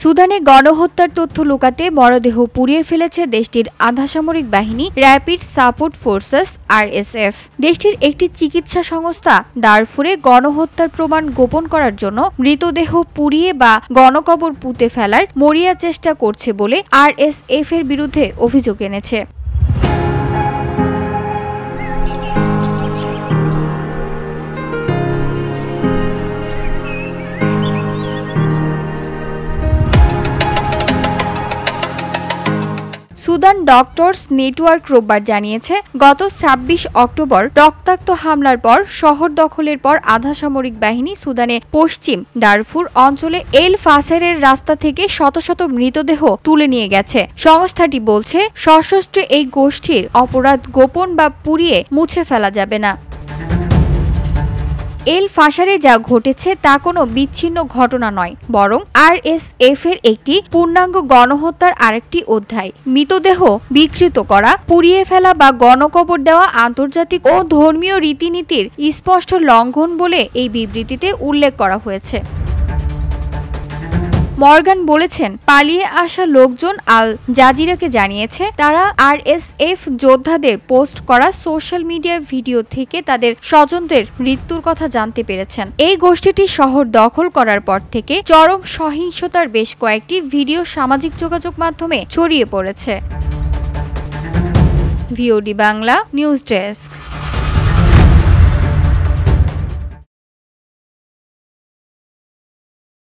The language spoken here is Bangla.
সুদানে গণহত্যার তথ্য লুকাতে মরদেহ পুড়িয়ে ফেলেছে দেশটির আধাসামরিক বাহিনী র্যাপিড সাপোর্ট ফোর্সেস RSF। দেশটির একটি চিকিৎসা সংস্থা দারফুরে গণহত্যার প্রমাণ গোপন করার জন্য মৃতদেহ পুড়িয়ে বা গণকবর পুঁতে ফেলার মরিয়া চেষ্টা করছে বলে RSF এর বিরুদ্ধে অভিযোগ এনেছে। সুদান ডক্টরস নেটওয়ার্ক রোববার জানিয়েছে, গত ২৬ অক্টোবর রক্তাক্ত হামলার পর শহর দখলের পর আধাসামরিক বাহিনী সুদানে পশ্চিম দারফুর অঞ্চলে এল ফাসেরের রাস্তা থেকে শত শত মৃতদেহ তুলে নিয়ে গেছে। সংস্থাটি বলছে, সশস্ত্র এই গোষ্ঠীর অপরাধ গোপন বা পুড়িয়ে মুছে ফেলা যাবে না। এল ফাসারে যা ঘটেছে তা কোনো বিচ্ছিন্ন ঘটনা নয়, বরং RSF এর একটি পূর্ণাঙ্গ গণহত্যার আরেকটি অধ্যায়। মৃতদেহ বিকৃত করা, পুড়িয়ে ফেলা বা গণকবর দেওয়া আন্তর্জাতিক ও ধর্মীয় রীতিনীতির স্পষ্ট লঙ্ঘন বলে এই বিবৃতিতে উল্লেখ করা হয়েছে। মর্গান বলেছেন, পালিয়ে আসা লোকজন আল জাজিরাকে জানিয়েছে, তারা RSF যোদ্ধাদের পোস্ট করা সোশ্যাল মিডিয়া ভিডিও থেকে তাদের স্বজনদের মৃত্যুর কথা জানতে পেরেছেন। এই গোষ্ঠীটি শহর দখল করার পর থেকে চরম সহিংসতার বেশ কয়েকটি ভিডিও সামাজিক যোগাযোগ মাধ্যমে ছড়িয়ে পড়েছে। VOD Bangla news desk.